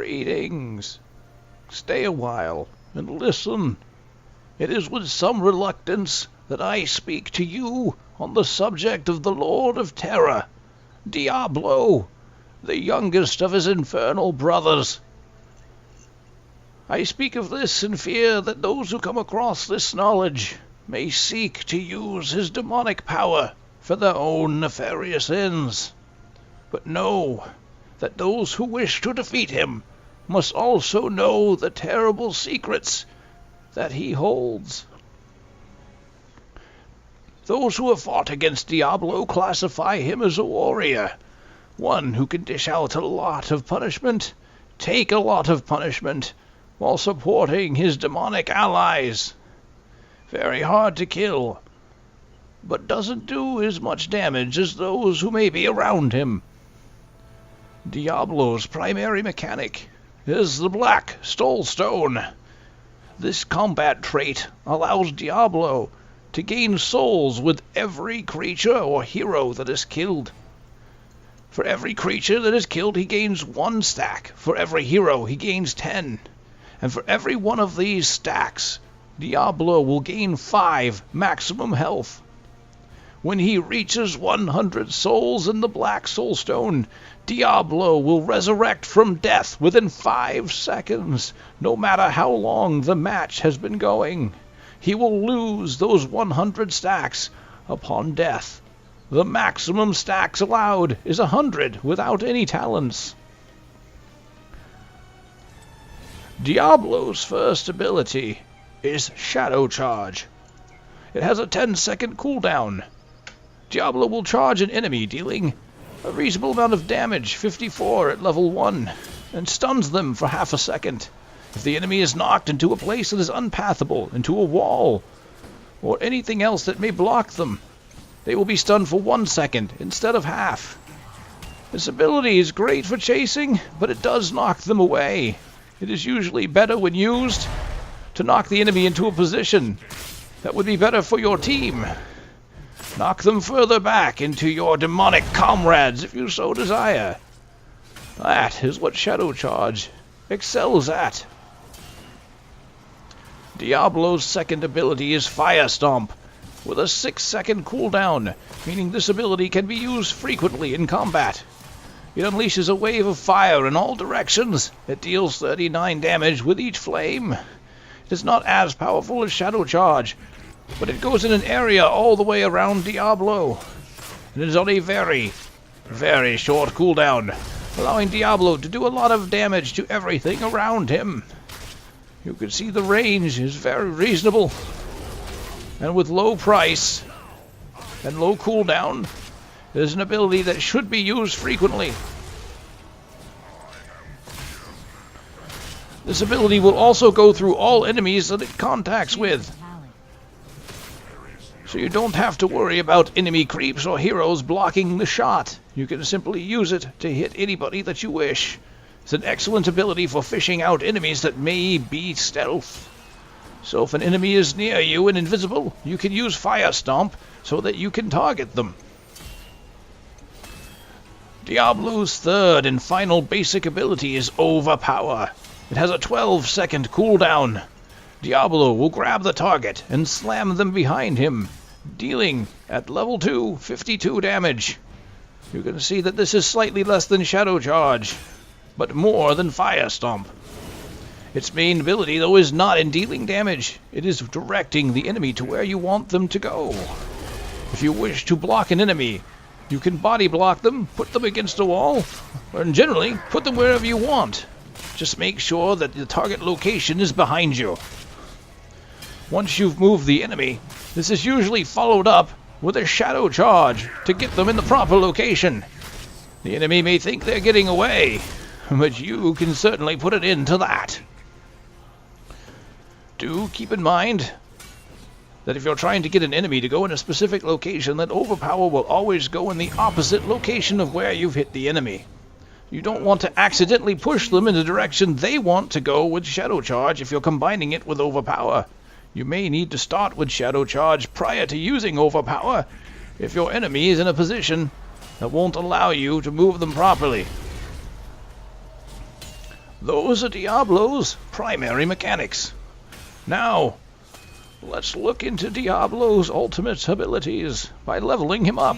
Greetings. Stay a while and listen. It is with some reluctance that I speak to you on the subject of the Lord of Terror, Diablo, the youngest of his infernal brothers. I speak of this in fear that those who come across this knowledge may seek to use his demonic power for their own nefarious ends. But know that those who wish to defeat him must also know the terrible secrets that he holds. Those who have fought against Diablo classify him as a warrior, one who can dish out a lot of punishment, take a lot of punishment, while supporting his demonic allies. Very hard to kill, but doesn't do as much damage as those who may be around him. Diablo's primary mechanic is the Black Stone. This combat trait allows Diablo to gain souls with every creature or hero that is killed. For every creature that is killed, he gains 1 stack. For every hero, he gains 10. And for every one of these stacks, Diablo will gain 5 maximum health. When he reaches 100 souls in the Black Soulstone, Diablo will resurrect from death within 5 seconds, no matter how long the match has been going. He will lose those 100 stacks upon death. The maximum stacks allowed is 100 without any talents. Diablo's first ability is Shadow Charge. It has a 10-second cooldown. Diablo will charge an enemy, dealing a reasonable amount of damage, 54 at level 1, and stuns them for half a second. If the enemy is knocked into a place that is unpathable, into a wall, or anything else that may block them, they will be stunned for 1 second instead of half. This ability is great for chasing, but it does knock them away. It is usually better when used to knock the enemy into a position that would be better for your team. Knock them further back into your demonic comrades if you so desire. That is what Shadow Charge excels at. Diablo's second ability is Fire Stomp, with a 6-second cooldown, meaning this ability can be used frequently in combat. It unleashes a wave of fire in all directions. It deals 39 damage with each flame. It is not as powerful as Shadow Charge, but it goes in an area all the way around Diablo. It is on a very, very short cooldown, allowing Diablo to do a lot of damage to everything around him. You can see the range is very reasonable, and with low price and low cooldown, it is an ability that should be used frequently. This ability will also go through all enemies that it contacts with, so you don't have to worry about enemy creeps or heroes blocking the shot. You can simply use it to hit anybody that you wish. It's an excellent ability for fishing out enemies that may be stealth. So if an enemy is near you and invisible, you can use Fire Stomp so that you can target them. Diablo's third and final basic ability is Overpower. It has a 12-second cooldown. Diablo will grab the target and slam them behind him, dealing, at level 2, 52 damage. You can see that this is slightly less than Shadow Charge, but more than Fire Stomp. Its main ability, though, is not in dealing damage. It is directing the enemy to where you want them to go. If you wish to block an enemy, you can body block them, put them against a wall, and generally put them wherever you want. Just make sure that the target location is behind you. Once you've moved the enemy, this is usually followed up with a Shadow Charge to get them in the proper location. The enemy may think they're getting away, but you can certainly put an end to that. Do keep in mind that if you're trying to get an enemy to go in a specific location, that Overpower will always go in the opposite location of where you've hit the enemy. You don't want to accidentally push them in the direction they want to go with Shadow Charge if you're combining it with Overpower. You may need to start with Shadow Charge prior to using Overpower if your enemy is in a position that won't allow you to move them properly. Those are Diablo's primary mechanics. Now, let's look into Diablo's ultimate abilities by leveling him up.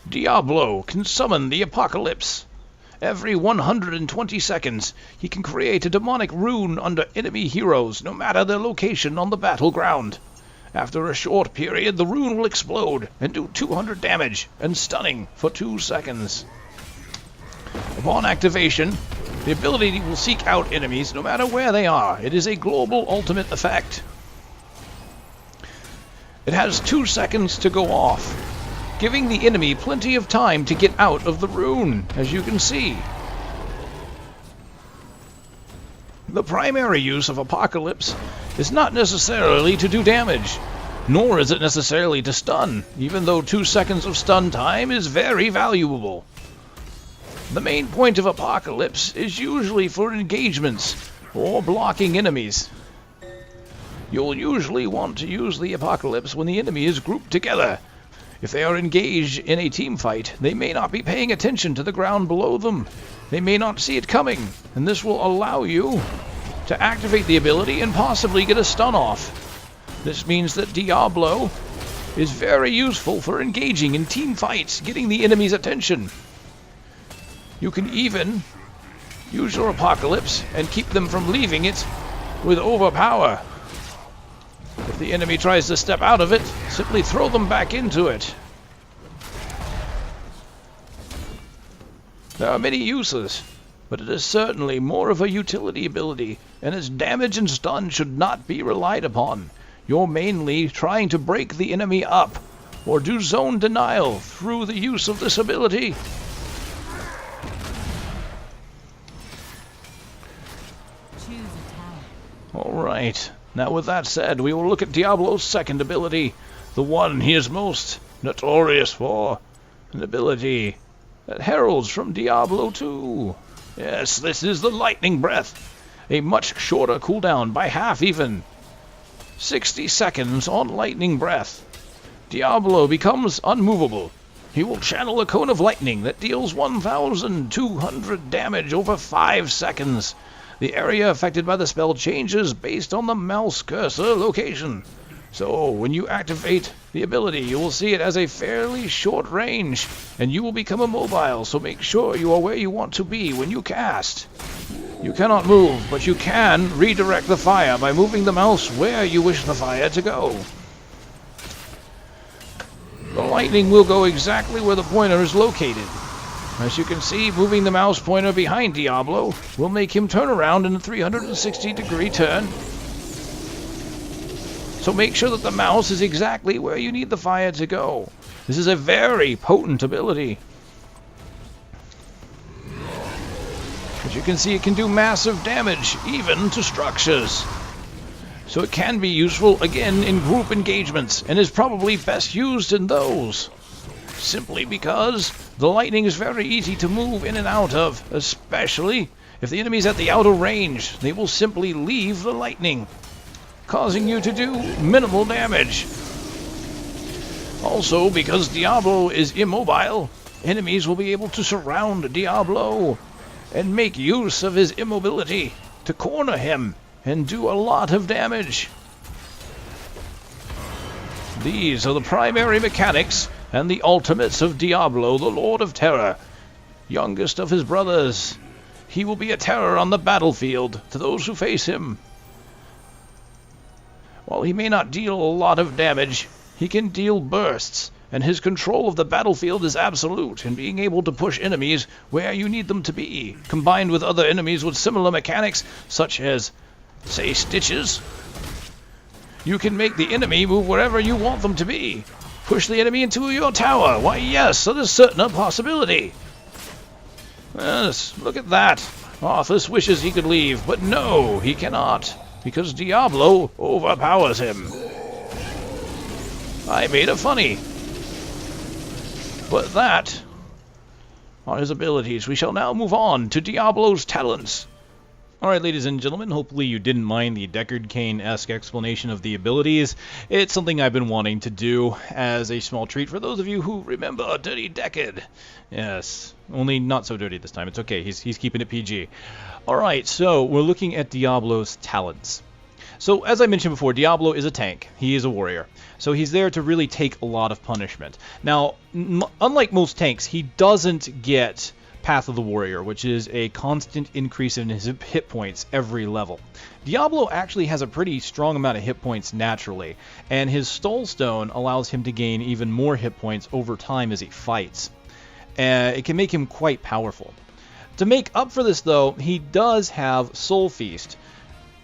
Diablo can summon the Apocalypse. Every 120 seconds, he can create a demonic rune under enemy heroes, no matter their location on the battleground. After a short period, the rune will explode and do 200 damage and stunning for 2 seconds. Upon activation, the ability will seek out enemies no matter where they are. It is a global ultimate effect. It has 2 seconds to go off, giving the enemy plenty of time to get out of the rune, as you can see. The primary use of Apocalypse is not necessarily to do damage, nor is it necessarily to stun, even though 2 seconds of stun time is very valuable. The main point of Apocalypse is usually for engagements or blocking enemies. You'll usually want to use the Apocalypse when the enemy is grouped together. If they are engaged in a team fight, they may not be paying attention to the ground below them. They may not see it coming, and this will allow you to activate the ability and possibly get a stun off. This means that Diablo is very useful for engaging in team fights, getting the enemy's attention. You can even use your Apocalypse and keep them from leaving it with overpower. If the enemy tries to step out of it, simply throw them back into it. There are many uses, but it is certainly more of a utility ability, and its damage and stun should not be relied upon. You're mainly trying to break the enemy up, or do zone denial through the use of this ability. Alright, now with that said, we will look at Diablo's second ability, the one he is most notorious for, an ability that heralds from Diablo 2. Yes, this is the Lightning Breath, a much shorter cooldown, by half even. 60 seconds on Lightning Breath. Diablo becomes unmovable. He will channel a cone of lightning that deals 1,200 damage over 5 seconds. The area affected by the spell changes based on the mouse cursor location. So, when you activate the ability, you will see it has a fairly short range, and you will become immobile, so make sure you are where you want to be when you cast. You cannot move, but you can redirect the fire by moving the mouse where you wish the fire to go. The lightning will go exactly where the pointer is located. As you can see, moving the mouse pointer behind Diablo will make him turn around in a 360-degree turn. So make sure that the mouse is exactly where you need the fire to go. This is a very potent ability. As you can see, it can do massive damage, even to structures. So it can be useful, again, in group engagements, and is probably best used in those. Simply because the lightning is very easy to move in and out of, especially if the enemy's at the outer range. They will simply leave the lightning, causing you to do minimal damage. Also, because Diablo is immobile, enemies will be able to surround Diablo and make use of his immobility to corner him and do a lot of damage. These are the primary mechanics and the ultimates of Diablo, the Lord of Terror, youngest of his brothers. He will be a terror on the battlefield to those who face him. While he may not deal a lot of damage, he can deal bursts, and his control of the battlefield is absolute in being able to push enemies where you need them to be, combined with other enemies with similar mechanics, such as, say, stitches. You can make the enemy move wherever you want them to be. Push the enemy into your tower. Why, yes, that is certain a possibility. Yes, look at that. Arthas wishes he could leave, but no, he cannot, because Diablo overpowers him. I made a funny. But that are his abilities. We shall now move on to Diablo's talents. Alright, ladies and gentlemen, hopefully you didn't mind the Deckard Cain-esque explanation of the abilities. It's something I've been wanting to do as a small treat for those of you who remember Dirty Deckard. Yes, only not so dirty this time. It's okay, he's keeping it PG. Alright, so we're looking at Diablo's talents. So, as I mentioned before, Diablo is a tank. He is a warrior. So he's there to really take a lot of punishment. Now, unlike most tanks, he doesn't get Path of the Warrior, which is a constant increase in his hit points every level. Diablo actually has a pretty strong amount of hit points naturally, and his Soul Stone allows him to gain even more hit points over time as he fights. It can make him quite powerful. To make up for this, though, he does have Soul Feast.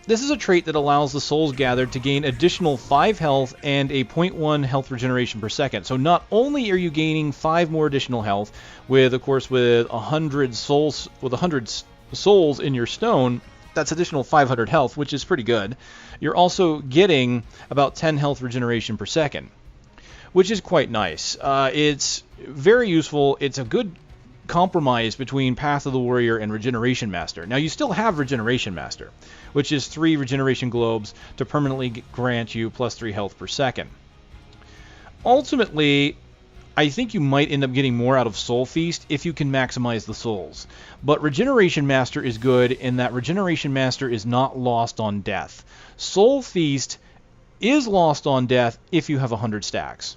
This is a trait that allows the souls gathered to gain additional 5 health and a 0.1 health regeneration per second. So not only are you gaining 5 more additional health, with 100 souls in your stone, that's additional 500 health, which is pretty good. You're also getting about 10 health regeneration per second, which is quite nice. It's very useful. It's a good compromise between Path of the Warrior and Regeneration Master. Now, you still have Regeneration Master, which is 3 regeneration globes to permanently grant you plus 3 health per second. Ultimately, I think you might end up getting more out of Soul Feast if you can maximize the souls. But Regeneration Master is good in that Regeneration Master is not lost on death. Soul Feast is lost on death if you have 100 stacks.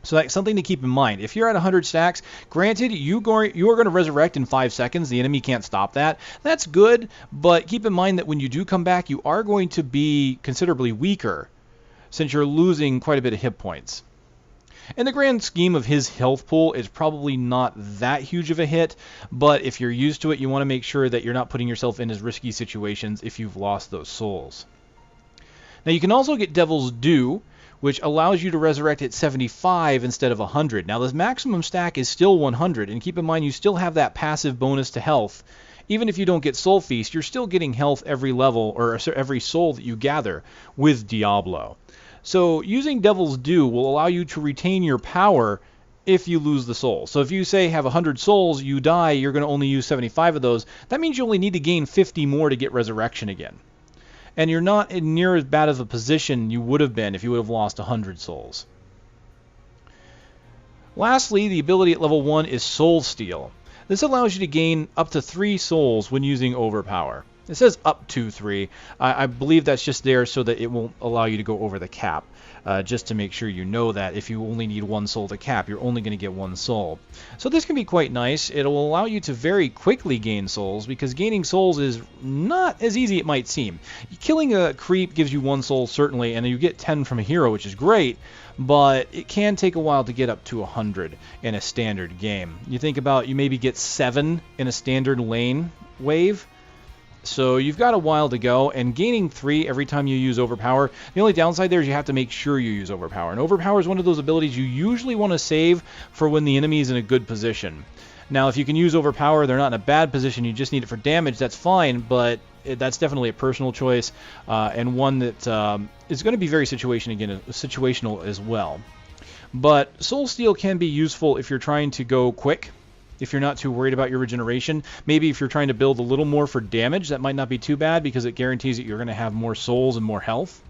So that's something to keep in mind. If you're at 100 stacks, granted, you are going to resurrect in 5 seconds. The enemy can't stop that. That's good, but keep in mind that when you do come back, you are going to be considerably weaker since you're losing quite a bit of hit points. In the grand scheme of his health pool, it's probably not that huge of a hit, but if you're used to it, you want to make sure that you're not putting yourself in as risky situations if you've lost those souls. Now, you can also get Devil's Due, which allows you to resurrect at 75 instead of 100. Now, the maximum stack is still 100, and keep in mind you still have that passive bonus to health. Even if you don't get Soul Feast, you're still getting health every level, or every soul that you gather with Diablo. So, using Devil's Due will allow you to retain your power if you lose the soul. So if you say have 100 souls, you die, you're going to only use 75 of those. That means you only need to gain 50 more to get resurrection again. And you're not in near as bad of a position you would have been if you would have lost 100 souls. Lastly, the ability at level 1 is Soul Steal. This allows you to gain up to 3 souls when using Overpower. It says up to 3. I believe that's just there so that it won't allow you to go over the cap. Just to make sure you know that if you only need 1 soul to cap, you're only going to get 1 soul. So this can be quite nice. It will allow you to very quickly gain souls, because gaining souls is not as easy as it might seem. Killing a creep gives you 1 soul, certainly, and you get 10 from a hero, which is great, but it can take a while to get up to 100 in a standard game. You think about, you maybe get 7 in a standard lane wave. So you've got a while to go, and gaining 3 every time you use Overpower, the only downside there is you have to make sure you use Overpower. And Overpower is one of those abilities you usually want to save for when the enemy is in a good position. Now, if you can use Overpower, they're not in a bad position, you just need it for damage, that's fine, but that's definitely a personal choice, and one that is going to be very situational as well. But Soul Steal can be useful if you're trying to go quick. If you're not too worried about your regeneration. Maybe if you're trying to build a little more for damage, that might not be too bad, because it guarantees that you're going to have more souls and more health.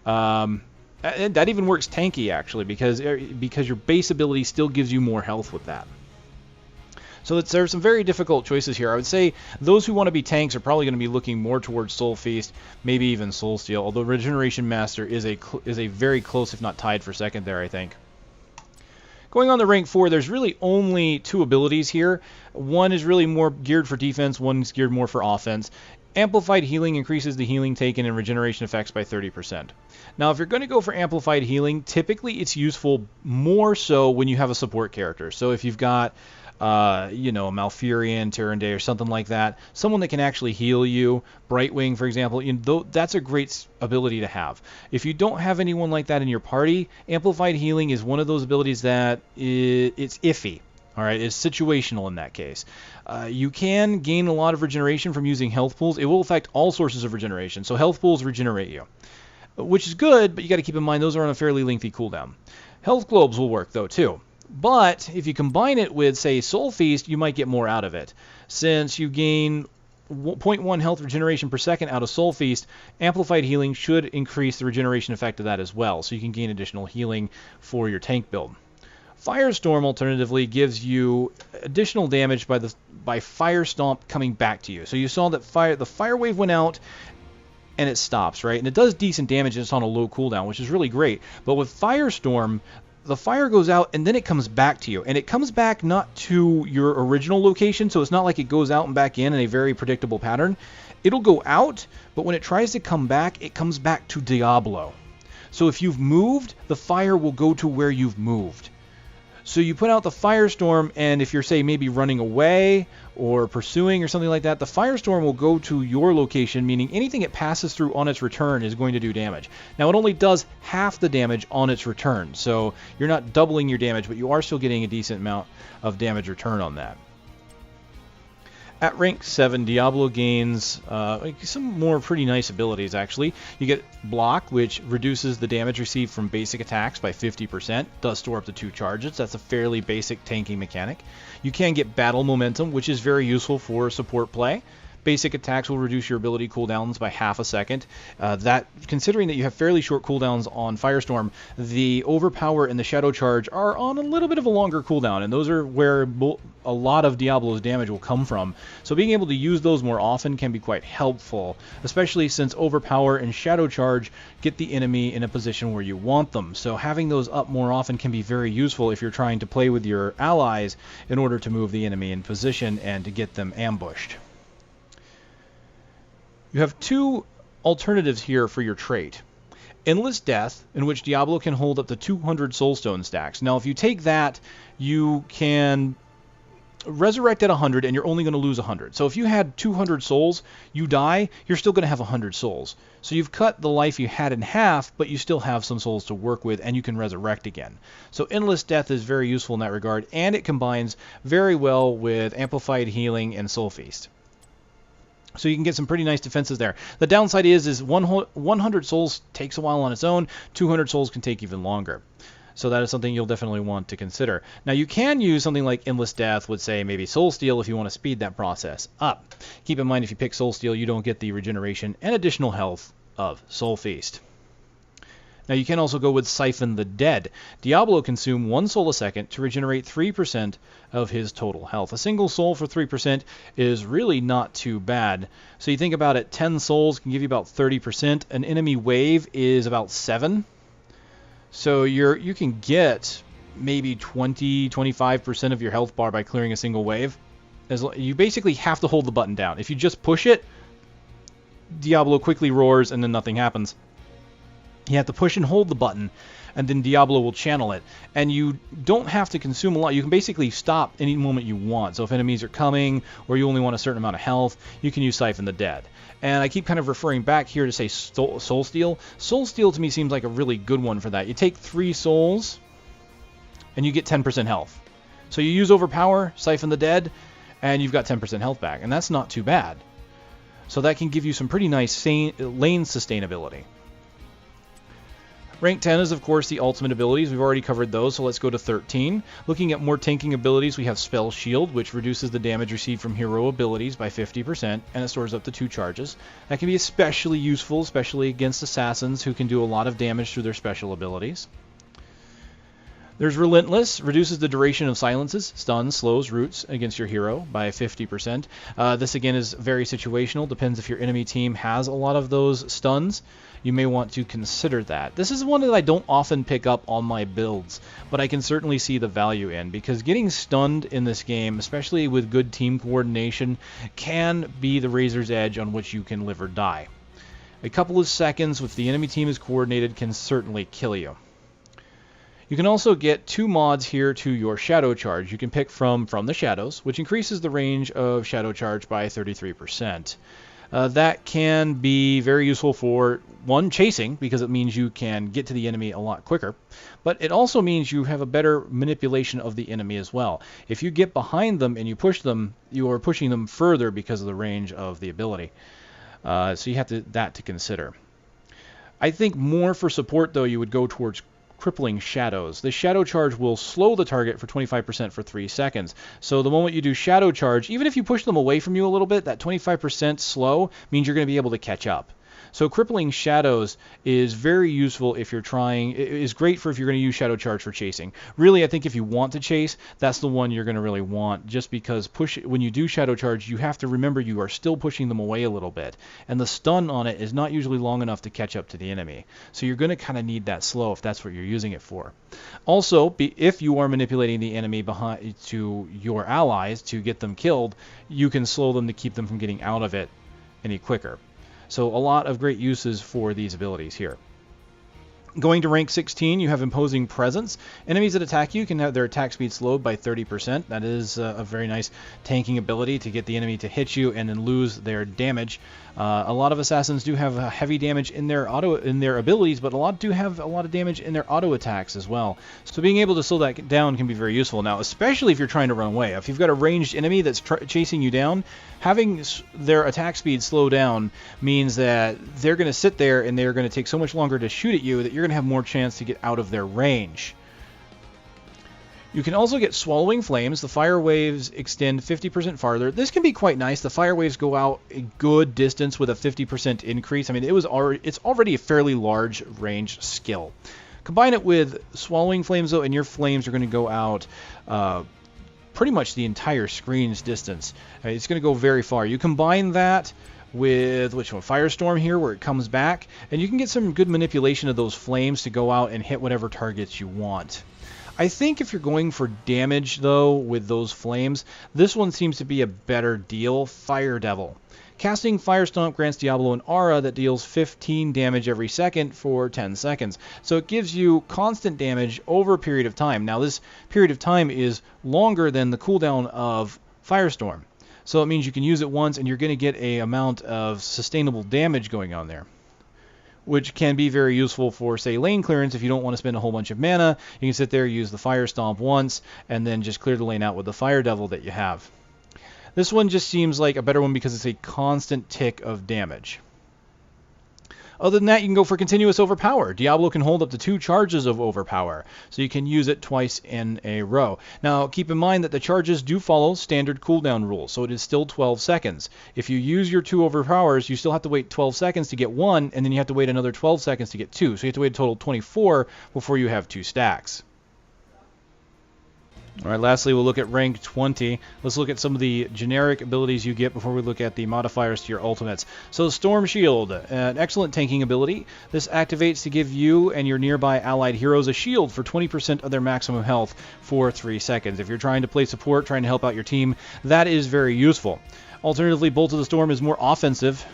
And that even works tanky, actually, because your base ability still gives you more health with that. So there are some very difficult choices here. I would say those who want to be tanks are probably going to be looking more towards Soul Feast, maybe even Soul Steal, although Regeneration Master is a very close, if not tied for second there, I think. Going on to rank 4, there's really only 2 abilities here. One is really more geared for defense, one's geared more for offense. Amplified Healing increases the healing taken and regeneration effects by 30%. Now, if you're going to go for Amplified Healing, typically it's useful more so when you have a support character. So if you've got Malfurion, Tyrande, or something like that, someone that can actually heal you, Brightwing, for example, that's a great ability to have. If you don't have anyone like that in your party, Amplified Healing is one of those abilities that it's iffy. All right, it's situational in that case. You can gain a lot of regeneration from using health pools. It will affect all sources of regeneration, so health pools regenerate you, which is good, but you got to keep in mind those are on a fairly lengthy cooldown. Health globes will work, though, too. But if you combine it with, say, Soul Feast, you might get more out of it, since you gain 0.1 health regeneration per second out of Soul Feast, Amplified Healing should increase the regeneration effect of that as well, so you can gain additional healing for your tank build. Firestorm, alternatively, gives you additional damage by Fire Stomp coming back to you. So you saw that the Fire Wave went out, and it stops, right? And it does decent damage, and it's on a low cooldown, which is really great. But with Firestorm, the fire goes out, and then it comes back to you. And it comes back not to your original location, so it's not like it goes out and back in a very predictable pattern. It'll go out, but when it tries to come back, it comes back to Diablo. So if you've moved, the fire will go to where you've moved. So you put out the Firestorm, and if you're, say, maybe running away or pursuing or something like that, the Firestorm will go to your location, meaning anything it passes through on its return is going to do damage. Now, it only does half the damage on its return, so you're not doubling your damage, but you are still getting a decent amount of damage return on that. At rank 7, Diablo gains some more pretty nice abilities, actually. You get Block, which reduces the damage received from basic attacks by 50%. Does store up to 2 charges. That's a fairly basic tanking mechanic. You can get Battle Momentum, which is very useful for support play. Basic attacks will reduce your ability cooldowns by half a second. Considering that you have fairly short cooldowns on Firestorm, the Overpower and the Shadow Charge are on a little bit of a longer cooldown, and those are where a lot of Diablo's damage will come from. So being able to use those more often can be quite helpful, especially since Overpower and Shadow Charge get the enemy in a position where you want them. So having those up more often can be very useful if you're trying to play with your allies in order to move the enemy in position and to get them ambushed. You have 2 alternatives here for your trait. Endless Death, in which Diablo can hold up to 200 Soulstone stacks. Now, if you take that, you can resurrect at 100, and you're only going to lose 100. So if you had 200 souls, you die, you're still going to have 100 souls. So you've cut the life you had in half, but you still have some souls to work with, and you can resurrect again. So Endless Death is very useful in that regard, and it combines very well with Amplified Healing and Soul Feast. So you can get some pretty nice defenses there. The downside is 100 souls takes a while on its own. 200 souls can take even longer. So that is something you'll definitely want to consider. Now you can use something like Endless Death with, say, maybe Soul Steal if you want to speed that process up. Keep in mind, if you pick Soul Steal, you don't get the regeneration and additional health of Soul Feast. Now you can also go with Siphon the Dead. Diablo consumes 1 soul a second to regenerate 3% of his total health. A single soul for 3% is really not too bad. So you think about it, 10 souls can give you about 30%. An enemy wave is about 7. So you can get maybe 20-25% of your health bar by clearing a single wave. You basically have to hold the button down. If you just push it, Diablo quickly roars and then nothing happens. You have to push and hold the button, and then Diablo will channel it. And you don't have to consume a lot. You can basically stop any moment you want. So if enemies are coming, or you only want a certain amount of health, you can use Siphon the Dead. And I keep kind of referring back here to say Soul Steal. Soul Steal to me seems like a really good one for that. You take 3 souls, and you get 10% health. So you use Overpower, Siphon the Dead, and you've got 10% health back. And that's not too bad. So that can give you some pretty nice lane sustainability. Rank 10 is, of course, the ultimate abilities. We've already covered those, so let's go to 13. Looking at more tanking abilities, we have Spell Shield, which reduces the damage received from hero abilities by 50%, and it stores up to 2 charges. That can be especially useful, especially against assassins who can do a lot of damage through their special abilities. There's Relentless, reduces the duration of silences, stuns, slows, roots against your hero by 50%. This again is very situational, depends if your enemy team has a lot of those stuns. You may want to consider that. This is one that I don't often pick up on my builds, but I can certainly see the value in, because getting stunned in this game, especially with good team coordination, can be the razor's edge on which you can live or die. A couple of seconds, if the enemy team is coordinated, can certainly kill you. You can also get 2 mods here to your Shadow Charge. You can pick from the Shadows, which increases the range of Shadow Charge by 33%. That can be very useful for, 1, chasing, because it means you can get to the enemy a lot quicker, but it also means you have a better manipulation of the enemy as well. If you get behind them and you push them, you are pushing them further because of the range of the ability. So you have that to consider. I think more for support, though, you would go towards Crippling Shadows. The Shadow Charge will slow the target for 25% for 3 seconds. So the moment you do Shadow Charge, even if you push them away from you a little bit, that 25% slow means you're going to be able to catch up. So Crippling Shadows is very useful if you're trying, it is great for if you're going to use Shadow Charge for chasing. Really, I think if you want to chase, that's the one you're going to really want, just because when you do Shadow Charge, you have to remember you are still pushing them away a little bit, and the stun on it is not usually long enough to catch up to the enemy. So you're going to kind of need that slow if that's what you're using it for. Also, if you are manipulating the enemy behind to your allies to get them killed, you can slow them to keep them from getting out of it any quicker. So a lot of great uses for these abilities here. Going to rank 16, you have Imposing Presence. Enemies that attack you can have their attack speed slowed by 30%. That is a very nice tanking ability to get the enemy to hit you and then lose their damage. A lot of assassins do have heavy damage in their abilities, but a lot do have a lot of damage in their auto attacks as well. So being able to slow that down can be very useful. Now, especially if you're trying to run away. If you've got a ranged enemy that's chasing you down, having their attack speed slow down means that they're going to sit there and they're going to take so much longer to shoot at you that you're going to have more chance to get out of their range. You can also get Swallowing Flames. The fire waves extend 50% farther. This can be quite nice. The fire waves go out a good distance with a 50% increase. I mean, it's already a fairly large range skill. Combine it with Swallowing Flames, though, and your flames are going to go out pretty much the entire screen's distance. It's going to go very far. You combine that with which one? Firestorm here, where it comes back, and you can get some good manipulation of those flames to go out and hit whatever targets you want. I think if you're going for damage, though, with those flames, this one seems to be a better deal. Fire Devil. Casting Fire Stomp grants Diablo an aura that deals 15 damage every second for 10 seconds. So it gives you constant damage over a period of time. Now, this period of time is longer than the cooldown of Firestorm. So it means you can use it once and you're going to get an amount of sustainable damage going on there, which can be very useful for, say, lane clearance. If you don't want to spend a whole bunch of mana, you can sit there, use the Fire Stomp once, and then just clear the lane out with the Fire Devil that you have. This one just seems like a better one because it's a constant tick of damage. Other than that, you can go for Continuous Overpower. Diablo can hold up to 2 charges of Overpower, so you can use it twice in a row. Now, keep in mind that the charges do follow standard cooldown rules, so it is still 12 seconds. If you use your 2 Overpowers, you still have to wait 12 seconds to get 1, and then you have to wait another 12 seconds to get 2. So you have to wait a total of 24 before you have 2 stacks. Alright, lastly, we'll look at rank 20. Let's look at some of the generic abilities you get before we look at the modifiers to your ultimates. So, Storm Shield, an excellent tanking ability. This activates to give you and your nearby allied heroes a shield for 20% of their maximum health for 3 seconds. If you're trying to play support, trying to help out your team, that is very useful. Alternatively, Bolt of the Storm is more offensive.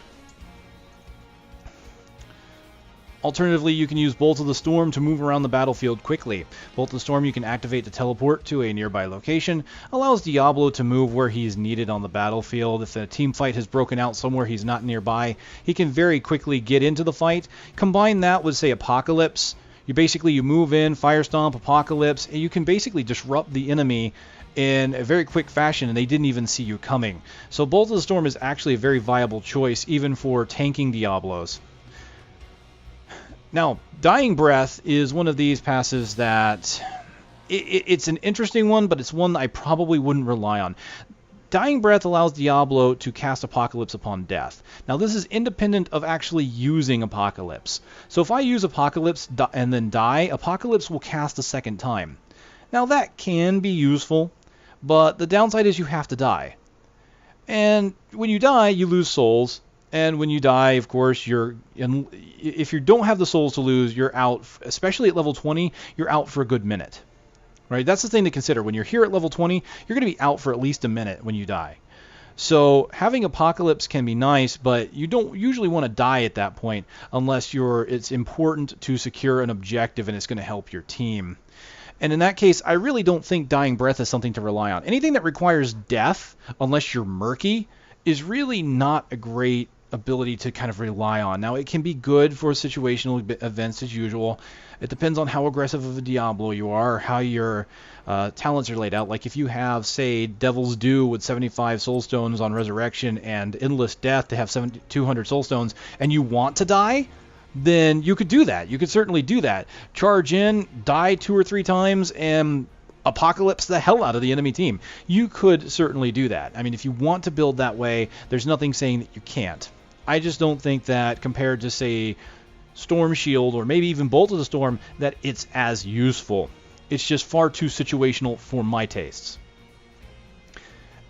Alternatively, you can use Bolt of the Storm to move around the battlefield quickly. Bolt of the Storm you can activate to teleport to a nearby location, allows Diablo to move where he's needed on the battlefield. If a team fight has broken out somewhere he's not nearby, he can very quickly get into the fight. Combine that with, say, Apocalypse. You move in, Fire Stomp, Apocalypse, and you can basically disrupt the enemy in a very quick fashion, and they didn't even see you coming. So Bolt of the Storm is actually a very viable choice, even for tanking Diablos. Now, Dying Breath is one of these passives that it's an interesting one, but it's one that I probably wouldn't rely on. Dying Breath allows Diablo to cast Apocalypse upon death. Now, this is independent of actually using Apocalypse. So if I use Apocalypse and then die, Apocalypse will cast a second time. Now, that can be useful, but the downside is you have to die. And when you die, you lose souls. And when you die, of course, if you don't have the souls to lose, you're out, especially at level 20, you're out for a good minute. Right? That's the thing to consider. When you're here at level 20, you're going to be out for at least a minute when you die. So having Apocalypse can be nice, but you don't usually want to die at that point unless it's important to secure an objective and it's going to help your team. And in that case, I really don't think Dying Breath is something to rely on. Anything that requires death, unless you're murky, is really not a great ability to kind of rely on. Now, it can be good for situational events as usual. It depends on how aggressive of a Diablo you are, or how your talents are laid out. Like if you have, say, Devil's Due with 75 Soul Stones on Resurrection and Endless Death to have 200 Soul Stones, and you want to die, then you could do that. You could certainly do that. Charge in, die 2 or 3 times, and apocalypse the hell out of the enemy team. You could certainly do that. I mean, if you want to build that way, there's nothing saying that you can't. I just don't think that compared to, say, Storm Shield or maybe even Bolt of the Storm, that it's as useful. It's just far too situational for my tastes.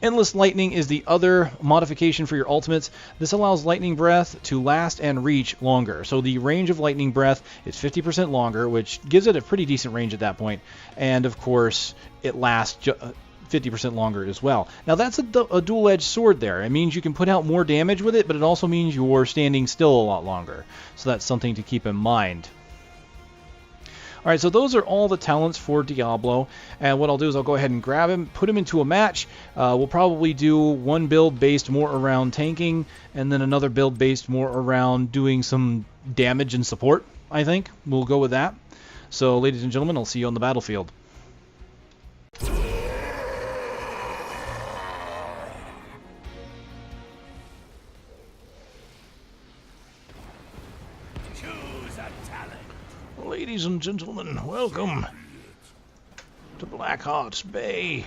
Endless Lightning is the other modification for your ultimates. This allows Lightning Breath to last and reach longer. So the range of Lightning Breath is 50% longer, which gives it a pretty decent range at that point. And of course, it lasts 50% longer as well. Now that's a dual-edged sword there. It means you can put out more damage with it, but it also means you're standing still a lot longer. So that's something to keep in mind. Alright, so those are all the talents for Diablo, and what I'll do is I'll go ahead and grab him, put him into a match. We'll probably do one build based more around tanking, and then another build based more around doing some damage and support, I think. We'll go with that. So, ladies and gentlemen, I'll see you on the battlefield. Ladies and gentlemen, welcome to Blackheart's Bay.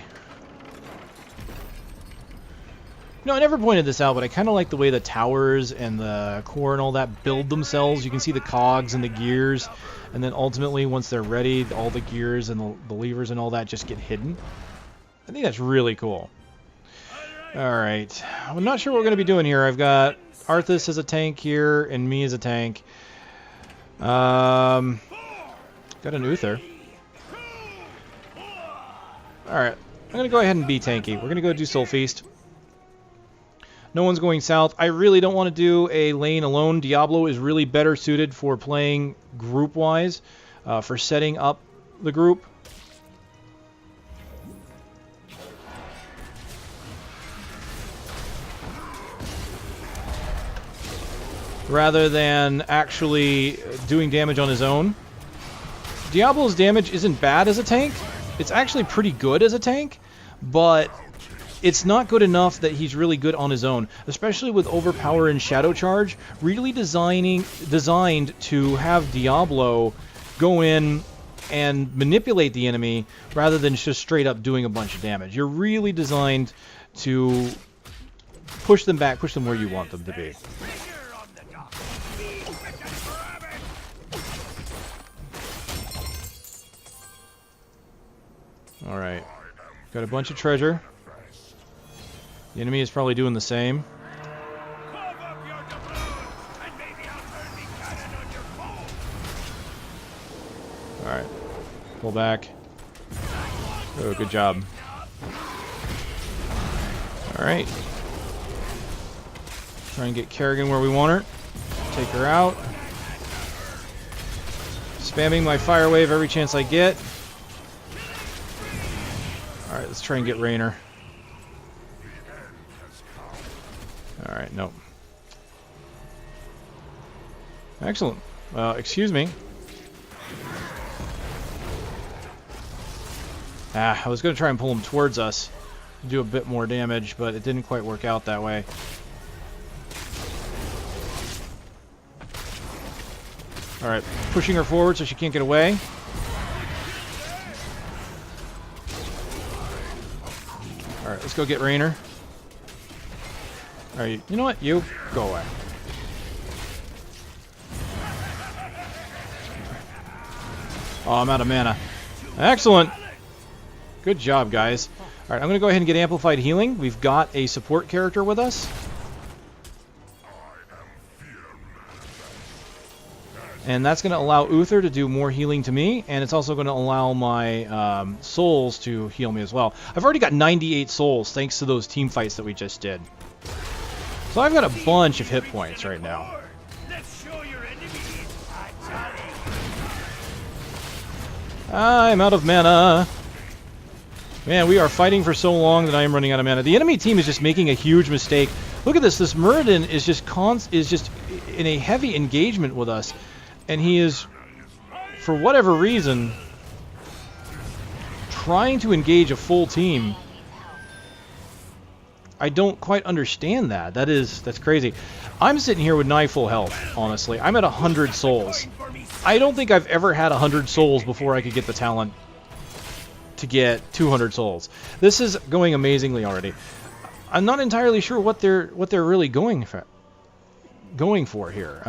No, I never pointed this out, but I kind of like the way the towers and the core and all that build themselves. You can see the cogs and the gears, and then ultimately, once they're ready, all the gears and the levers and all that just get hidden. I think that's really cool. Alright, I'm not sure what we're going to be doing here. I've got Arthas as a tank here, and me as a tank. Got an Uther. Alright, I'm going to go ahead and be tanky. We're going to go do Soul Feast. No one's going south. I really don't want to do a lane alone. Diablo is really better suited for playing group-wise, for setting up the group. Rather than actually doing damage on his own. Diablo's damage isn't bad as a tank. It's actually pretty good as a tank, but it's not good enough that he's really good on his own, especially with Overpower and Shadow Charge, really designed to have Diablo go in and manipulate the enemy rather than just straight up doing a bunch of damage. You're really designed to push them back, push them where you want them to be. Alright, got a bunch of treasure. The enemy is probably doing the same. Alright, pull back. Oh, good job. Alright. Try and get Kerrigan where we want her. Take her out. Spamming my fire wave every chance I get. Alright, let's try and get Raynor. Alright, nope. Excellent. Excuse me. I was going to try and pull him towards us to do a bit more damage, but it didn't quite work out that way. Alright, pushing her forward so she can't get away. Alright, let's go get Raynor. Alright, you know what? You, go away. Oh, I'm out of mana. Excellent! Good job, guys. Alright, I'm going to go ahead and get Amplified Healing. We've got a support character with us. And that's going to allow Uther to do more healing to me, and it's also going to allow my souls to heal me as well. I've already got 98 souls thanks to those team fights that we just did. So I've got a bunch of hit points right now. I'm out of mana. Man, we are fighting for so long that I am running out of mana. The enemy team is just making a huge mistake. Look at this. This Muradin is just in a heavy engagement with us. And he is, for whatever reason, trying to engage a full team. I don't quite understand that. That's crazy. I'm sitting here with nigh full health, honestly. I'm at 100 souls. I don't think I've ever had 100 souls before I could get the talent to get 200 souls. This is going amazingly already. I'm not entirely sure what they're really going for here.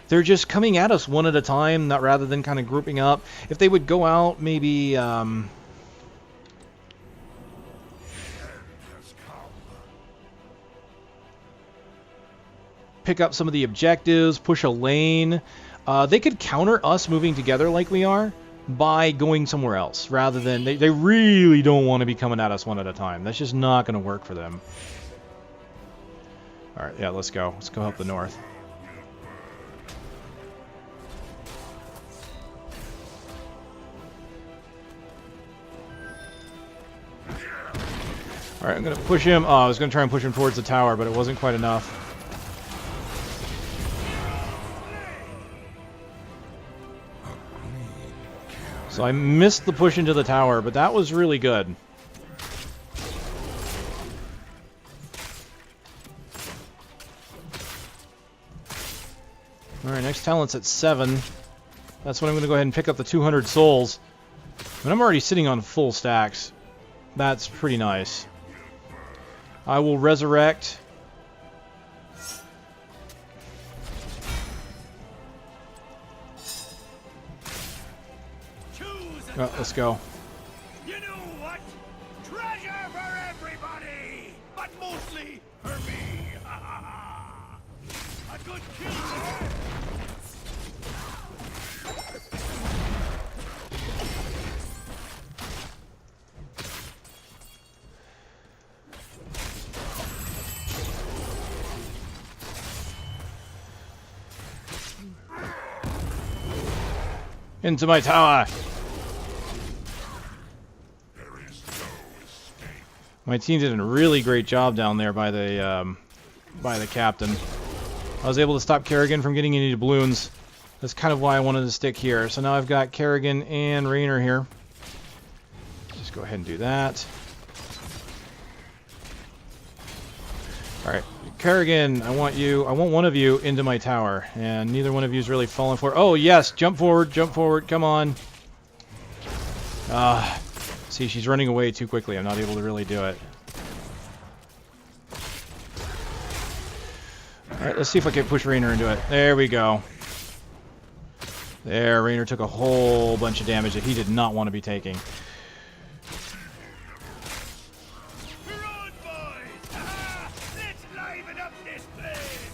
They're just coming at us one at a time, not rather than kind of grouping up. If they would go out, maybe pick up some of the objectives, push a lane. They could counter us moving together like we are by going somewhere else, rather than... They really don't want to be coming at us one at a time. That's just not going to work for them. Alright, yeah, let's go. Let's go up the north. Alright, I'm going to push him. Oh, I was going to try and push him towards the tower, but it wasn't quite enough. So I missed the push into the tower, but that was really good. Alright, next talent's at 7. That's when I'm going to go ahead and pick up the 200 souls. And I'm already sitting on full stacks. That's pretty nice. I will resurrect. Oh, let's go. You know what? Treasure for everybody, but mostly for me. A good kill there. Into my tower. My team did a really great job down there by the captain. I was able to stop Kerrigan from getting any doubloons. That's kind of why I wanted to stick here. So now I've got Kerrigan and Raynor here. Just go ahead and do that. Alright, Kerrigan, I want one of you into my tower. And neither one of you is really falling for it. Oh yes, jump forward, come on. See, she's running away too quickly. I'm not able to really do it. Alright, let's see if I can push Raynor into it. There we go. There, Raynor took a whole bunch of damage that he did not want to be taking. We're on, boys! Let's liven up this place!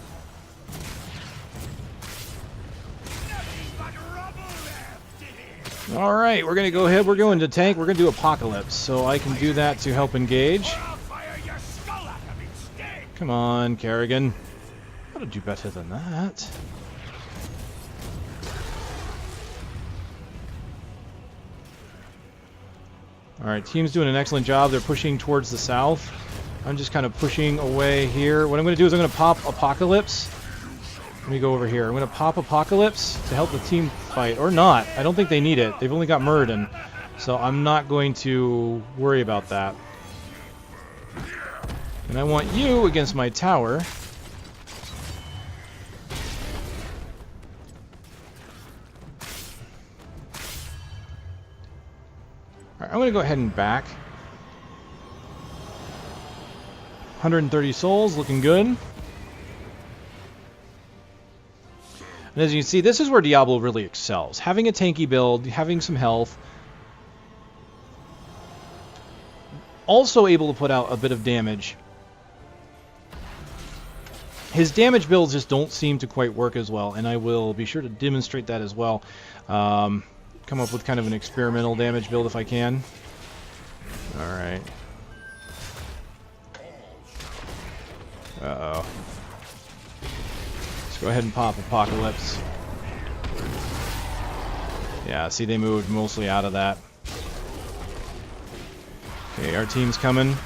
Nothing but rubble left here! Alright, we're going to go ahead. We're going to tank. We're going to do Apocalypse. So I can do that to help engage. I'll fire your skull at them instead! Come on, Kerrigan. Gotta do better than that. Alright, team's doing an excellent job. They're pushing towards the south. I'm just kind of pushing away here. What I'm going to do is I'm going to pop Apocalypse. Let me go over here. I'm going to pop Apocalypse to help the team fight. Or not. I don't think they need it. They've only got Muradin. So I'm not going to worry about that. And I want you against my tower. Alright, I'm going to go ahead and back. 130 souls, looking good. And as you can see, this is where Diablo really excels. Having a tanky build, having some health. Also able to put out a bit of damage. His damage builds just don't seem to quite work as well, and I will be sure to demonstrate that as well. Come up with kind of an experimental damage build if I can. Alright. Uh-oh. Let's go ahead and pop Apocalypse. Yeah, see, they moved mostly out of that. Okay, our team's coming.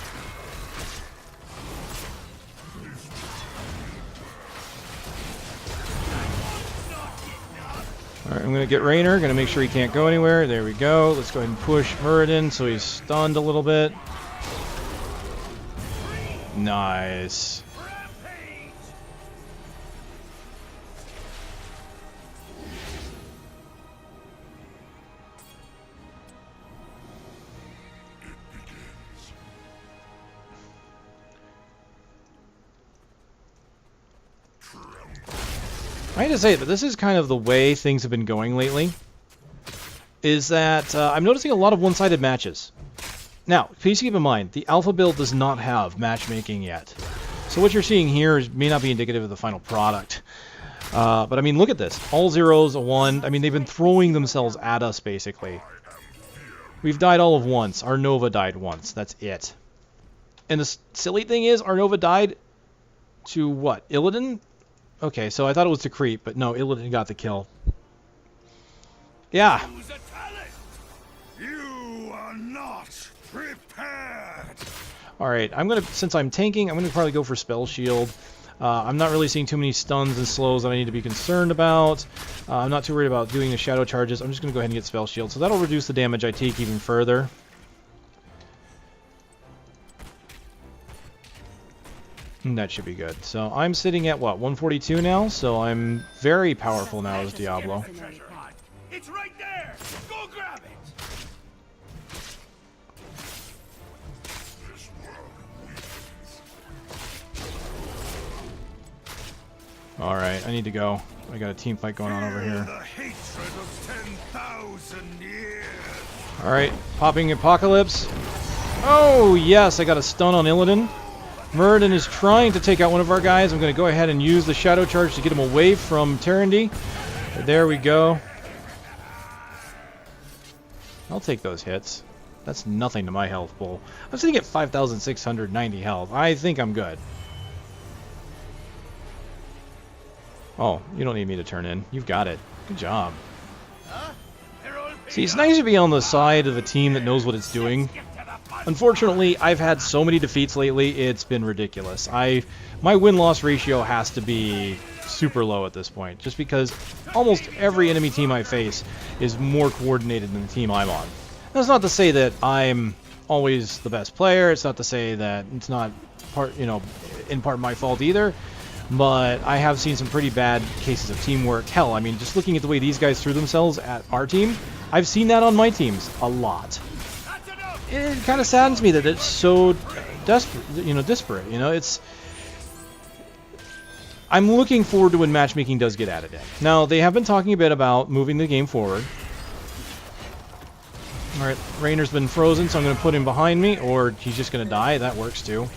Alright, I'm going to get Raynor. Going to make sure he can't go anywhere. There we go. Let's go ahead and push Muradin so he's stunned a little bit. Nice. I hate to say it, but this is kind of the way things have been going lately, is that I'm noticing a lot of one-sided matches. Now, please keep in mind, the alpha build does not have matchmaking yet. So what you're seeing here may not be indicative of the final product. But I mean, look at this. All zeros, a 1. I mean, they've been throwing themselves at us, basically. We've died all of once. Our Nova died once. That's it. And the silly thing is, our Nova died to what? Illidan? Okay, so I thought it was to creep, but no, Illidan got the kill. Yeah. You are not prepared. Alright, since I'm tanking, I'm gonna probably go for Spell Shield. I'm not really seeing too many stuns and slows that I need to be concerned about. I'm not too worried about doing the shadow charges. I'm just gonna go ahead and get Spell Shield, so that'll reduce the damage I take even further. And that should be good. So I'm sitting at what, 142 now? So I'm very powerful now as Diablo. It's right there. Go grab it. Alright, I need to go. I got a team fight going on over here. The hatred of 10,000 years. Alright, popping Apocalypse. Oh, yes, I got a stun on Illidan. Muradin is trying to take out one of our guys. I'm going to go ahead and use the Shadow Charge to get him away from Terendy. There we go. I'll take those hits. That's nothing to my health pool. I'm sitting at 5,690 health. I think I'm good. Oh, you don't need me to turn in. You've got it. Good job. See, it's nice to be on the side of a team that knows what it's doing. Unfortunately, I've had so many defeats lately, it's been ridiculous. My win-loss ratio has to be super low at this point, just because almost every enemy team I face is more coordinated than the team I'm on. That's not to say that I'm always the best player. It's not to say that it's not in part my fault either. But I have seen some pretty bad cases of teamwork. Hell, I mean, just looking at the way these guys threw themselves at our team, I've seen that on my teams a lot. It kind of saddens me that it's so disparate. I'm looking forward to when matchmaking does get added in. Now, they have been talking a bit about moving the game forward. Alright, Raynor's been frozen, so I'm going to put him behind me, or he's just going to die. That works, too.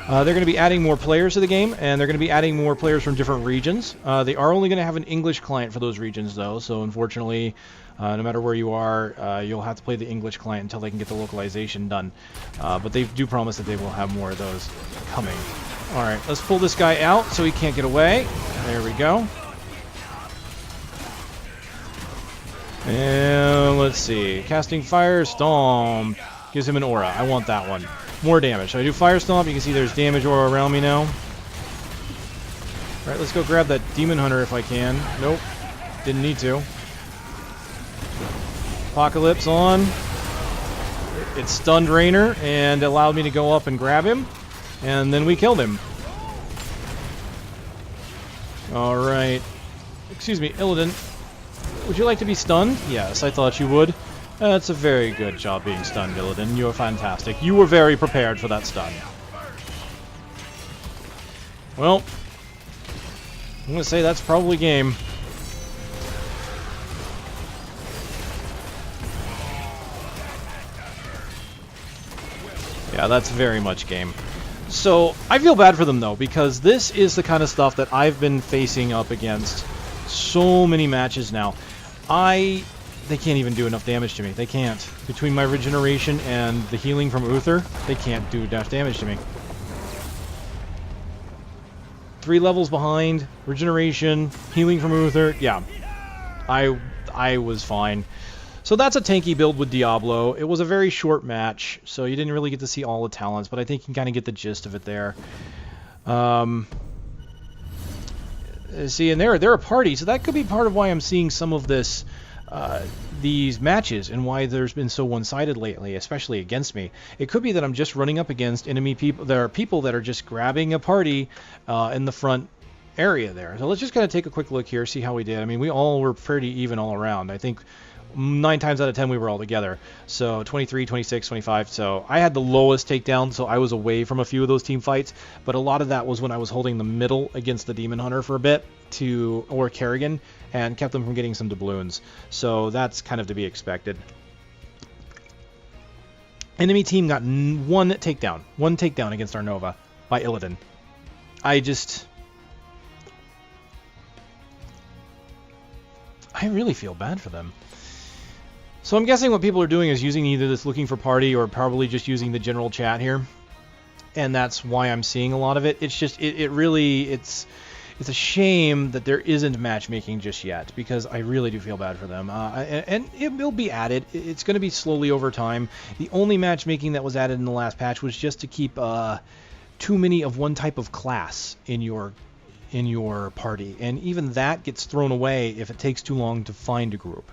They're going to be adding more players to the game, and they're going to be adding more players from different regions. They are only going to have an English client for those regions, though, so unfortunately, no matter where you are, you'll have to play the English client until they can get the localization done. But they do promise that they will have more of those coming. Alright, let's pull this guy out so he can't get away. There we go. And let's see. Casting Fire Stomp gives him an aura. I want that one. More damage. So I do Fire Stomp. You can see there's damage aura around me now. Alright, let's go grab that Demon Hunter if I can. Nope. Didn't need to. Apocalypse on. It stunned Raynor and allowed me to go up and grab him. And then we killed him. Alright. Excuse me, Illidan. Would you like to be stunned? Yes, I thought you would. That's a very good job being stunned, Illidan. You are fantastic. You were very prepared for that stun. Well, I'm going to say that's probably game. Yeah, that's very much game. So, I feel bad for them, though, because this is the kind of stuff that I've been facing up against so many matches now. They can't even do enough damage to me. They can't. Between my regeneration and the healing from Uther, they can't do enough damage to me. 3 levels behind, regeneration, healing from Uther, yeah. I was fine. So that's a tanky build with Diablo. It was a very short match, so you didn't really get to see all the talents, but I think you can kind of get the gist of it there. See, and they're a party, so that could be part of why I'm seeing some of this, these matches, and why there's been so one-sided lately, especially against me. It could be that I'm just running up against enemy people. There are people that are just grabbing a party in the front area there. So let's just kind of take a quick look here, see how we did. I mean, we all were pretty even all around. I think 9 times out of 10 we were all together. So 23, 26, 25. So I had the lowest takedown, so I was away from a few of those team fights. But a lot of that was when I was holding the middle against the Demon Hunter for a bit, or Kerrigan, and kept them from getting some doubloons. So that's kind of to be expected. Enemy team got one takedown against our Nova by Illidan. I really feel bad for them. So I'm guessing what people are doing is using either this looking for party or probably just using the general chat here. And that's why I'm seeing a lot of it. It's just, it's a shame that there isn't matchmaking just yet, because I really do feel bad for them. And it will be added. It's going to be slowly over time. The only matchmaking that was added in the last patch was just to keep too many of one type of class in your party. And even that gets thrown away if it takes too long to find a group.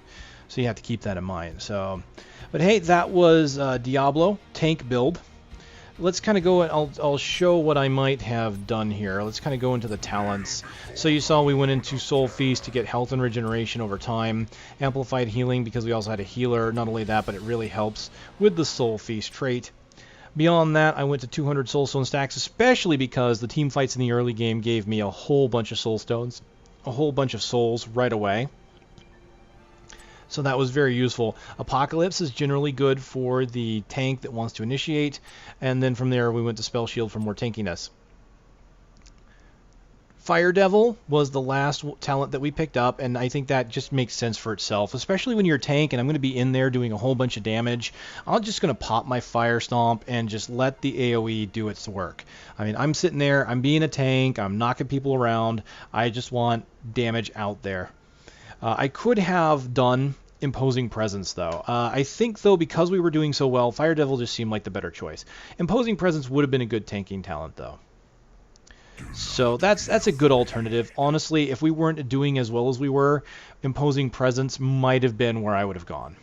So you have to keep that in mind. So, but hey, that was Diablo tank build. Let's kind of go, I'll show what I might have done here. Let's kind of go into the talents. So you saw we went into Soul Feast to get health and regeneration over time. Amplified healing because we also had a healer. Not only that, but it really helps with the Soul Feast trait. Beyond that, I went to 200 Soulstone stacks, especially because the team fights in the early game gave me a whole bunch of Soulstones, a whole bunch of souls right away. So that was very useful. Apocalypse is generally good for the tank that wants to initiate, and then from there we went to Spell Shield for more tankiness. Fire Devil was the last talent that we picked up, and I think that just makes sense for itself, especially when you're a tank and I'm going to be in there doing a whole bunch of damage. I'm just going to pop my Fire Stomp and just let the AoE do its work. I mean, I'm sitting there, I'm being a tank, I'm knocking people around, I just want damage out there. I could have done Imposing Presence, though. I think, though, because we were doing so well, Fire Devil just seemed like the better choice. Imposing Presence would have been a good tanking talent, though. So that's a good alternative. Honestly, if we weren't doing as well as we were, Imposing Presence might have been where I would have gone.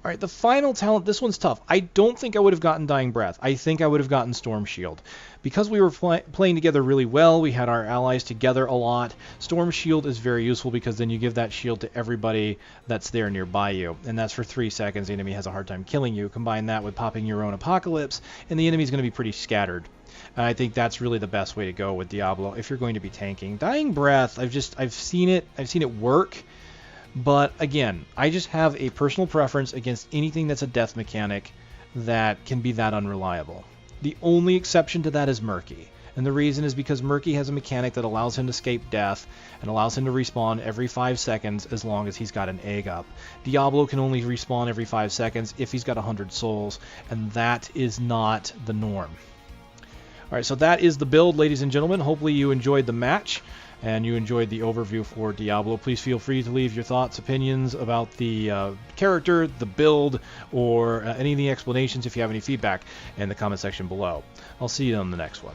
Alright, the final talent, this one's tough. I don't think I would have gotten Dying Breath. I think I would have gotten Storm Shield. Because we were playing together really well, we had our allies together a lot, Storm Shield is very useful because then you give that shield to everybody that's there nearby you. And that's for 3 seconds. The enemy has a hard time killing you. Combine that with popping your own Apocalypse, and the enemy's going to be pretty scattered. I think that's really the best way to go with Diablo if you're going to be tanking. Dying Breath, I've seen it work. But again, I just have a personal preference against anything that's a death mechanic that can be that unreliable. The only exception to that is Murky. And the reason is because Murky has a mechanic that allows him to escape death and allows him to respawn every 5 seconds as long as he's got an egg up. Diablo can only respawn every 5 seconds if he's got 100 souls, and that is not the norm. Alright, so that is the build, ladies and gentlemen. Hopefully you enjoyed the match and you enjoyed the overview for Diablo. Please feel free to leave your thoughts, opinions about the character, the build, or any of the explanations if you have any feedback in the comment section below. I'll see you on the next one.